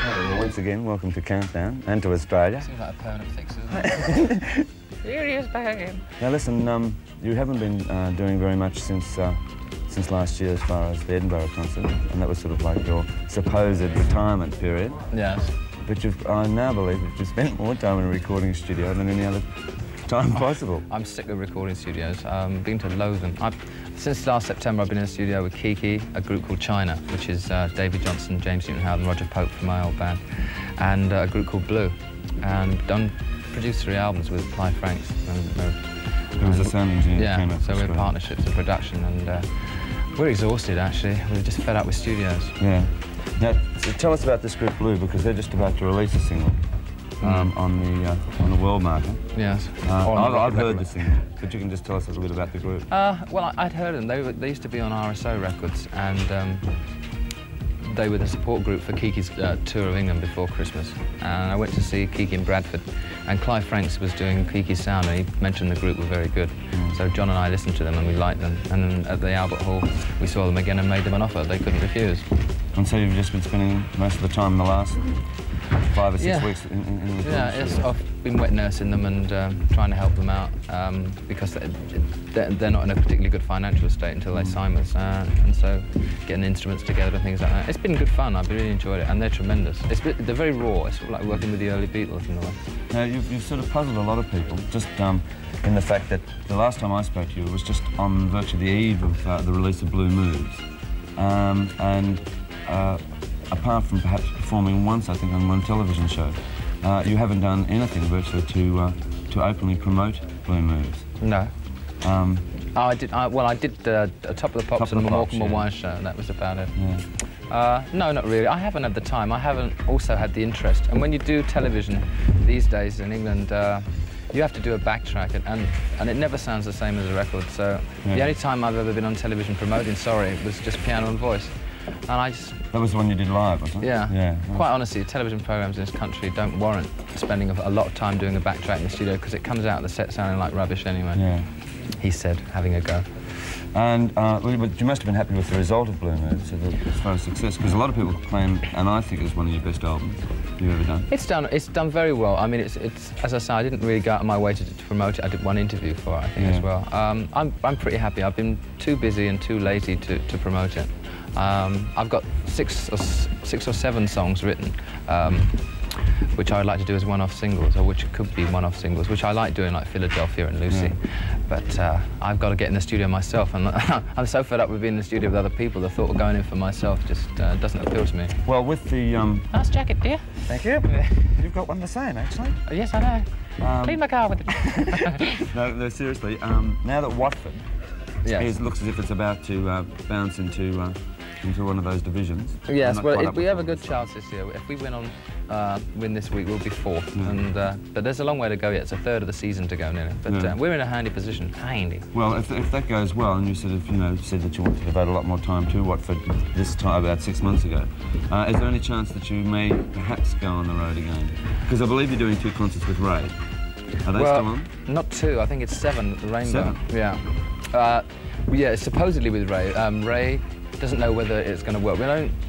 Well, once again, welcome to Countdown and to Australia. Seems like a permanent fix, doesn't it? Serious pain. Now listen, you haven't been doing very much since last year as far as the Edinburgh concert, and that was sort of like your supposed retirement period. Yes. But I now believe that you've spent more time in a recording studio than any other time possible. I'm sick of recording studios. Been to loathe them. Since last September, I've been in a studio with Kiki, a group called China, which is David Johnson, James Newton-Howard and Roger Pope from my old band, and a group called Blue, and produced 3 albums with Clive Franks. Who was the sound engineer? Yeah, so we're in partnerships and production, and we're exhausted, actually. We're just fed up with studios. Yeah. Now, so tell us about this group Blue, because they're just about to release a single on the world market. Yes. I've heard the single, but you can just tell us a little bit about the group. Well, I'd heard them. They used to be on RSO Records, and they were the support group for Kiki's tour of England before Christmas. And I went to see Kiki in Bradford, and Clive Franks was doing Kiki's sound, and he mentioned the group were very good. So John and I listened to them, and we liked them. And then at the Albert Hall, we saw them again and made them an offer they couldn't refuse. And so you've just been spending most of the time in the last 5 or 6 weeks in the I've been wet nursing them and trying to help them out because they're not in a particularly good financial state until they sign us, and so getting instruments together and things like that. It's been good fun. I've really enjoyed it, and they're tremendous. They're very raw. It's sort of like working with the early Beatles in a way. Now, you've sort of puzzled a lot of people just in the fact that the last time I spoke to you was just on virtually the eve of the release of Blue Moves, and apart from perhaps performing once, I think, on one television show, you haven't done anything virtually to openly promote Blue Moves. No. I did. Well, I did Top of the Pops and the Morecambe Wine show, and that was about it. Yeah. No, not really. I haven't had the time. I haven't also had the interest. And when you do television these days in England, you have to do a backtrack, and it never sounds the same as a record. So the only time I've ever been on television promoting Sorry was just piano and voice. And I just... That was the one you did live, wasn't it? Yeah. Yeah. Quite honestly, television programmes in this country don't warrant spending a lot of time doing a backtrack in the studio because it comes out of the set sounding like rubbish anyway. Yeah. He said, having a go. And but you must have been happy with the result of Blue Moves as far as success, because a lot of people claim, and I think it's one of your best albums you've ever done. It's done very well. I mean, it's as I say, I didn't really go out of my way to promote it. I did one interview for it, I think, as well. I'm pretty happy. I've been too busy and too lazy to promote it. I've got 6 or 7 songs written, which I would like to do as one-off singles, or which could be one-off singles, which I like doing, like Philadelphia and Lucy. But I've got to get in the studio myself, and I'm so fed up with being in the studio with other people, the thought of going in for myself just doesn't appeal to me. Well, with the... Nice jacket, dear. Thank you. You've got one the same, actually. Yes, I know. Clean my car with it. No, seriously, now that Watford looks as if it's about to bounce into one of those divisions. Yes, well, if we have a good chance this year. If we win this week, we'll be 4th. And but there's a long way to go yet. It's a third of the season to go nearly. But we're in a handy position. Handy. Well, if that goes well, and you sort of said that you wanted to devote a lot more time to Watford this time about 6 months ago, is there any chance that you may perhaps go on the road again? Because I believe you're doing 2 concerts with Ray. Are they still on? Not 2. I think it's 7 at the Rainbow. 7? Yeah. Yeah, it's supposedly with Ray. Ray doesn't know whether it's going to work.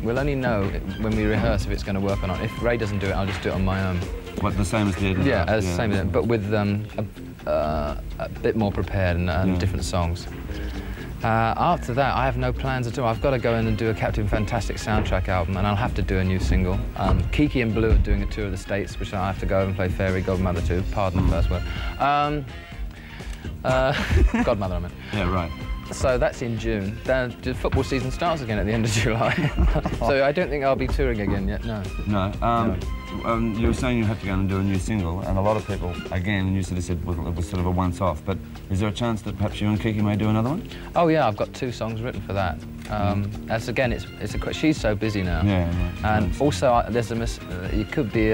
We'll only know when we rehearse if it's going to work or not. If Ray doesn't do it, I'll just do it on my own. What, the same as the Edinburgh? Yeah, the same as it, but with a bit more prepared and different songs. After that, I have no plans at all. I've got to go in and do a Captain Fantastic soundtrack album, and I'll have to do a new single. Kiki and Blue are doing a tour of the States, which I have to go and play Fairy Godmother to. Pardon the first word. Godmother, I mean. Yeah, right. So that's in June. Then the football season starts again at the end of July. So I don't think I'll be touring again yet, no. No. You were saying you have to go and do a new single, and a lot of people, again, you sort of said it was sort of a once-off, but is there a chance that perhaps you and Kiki may do another one? Oh yeah, I've got 2 songs written for that. As again, she's so busy now. And also, it could be,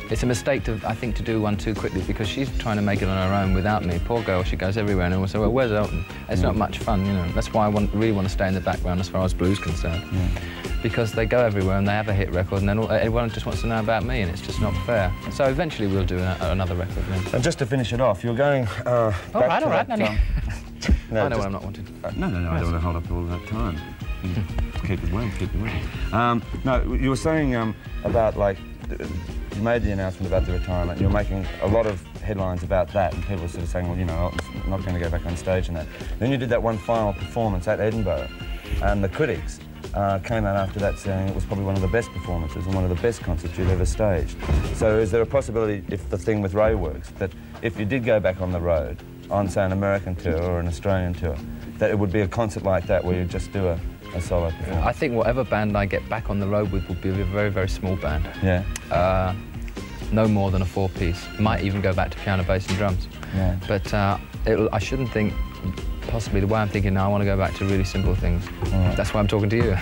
it's a mistake I think, to do one too quickly, because she's trying to make it on her own without me. Poor girl, she goes everywhere, and everyone says, well, where's Elton? It's not much fun, you know. That's why I really want to stay in the background as far as Blue's concerned. Because they go everywhere and they have a hit record, and then everyone just wants to know about me, and it's just not fair. So eventually we'll do another record then. And just to finish it off, you're going all right, no, I know what I'm not wanting. No, I don't want to hold up all that time. Keep it well, keep it well. No, you were saying about, like, you made the announcement about the retirement. You were making a lot of headlines about that, and people were sort of saying, well, you know, I'm not going to go back on stage and that. Then you did that one final performance at Edinburgh, and the critics came out after that saying it was probably one of the best performances and one of the best concerts you've ever staged. So is there a possibility, if the thing with Ray works, that if you did go back on the road, on, say, an American tour or an Australian tour, that it would be a concert like that where you just do a solo performance? I think whatever band I get back on the road with will be a very, very small band. Yeah. No more than a 4-piece. Might even go back to piano, bass and drums. Yeah. But I shouldn't think, possibly the way I'm thinking now, I want to go back to really simple things. Right. That's why I'm talking to you.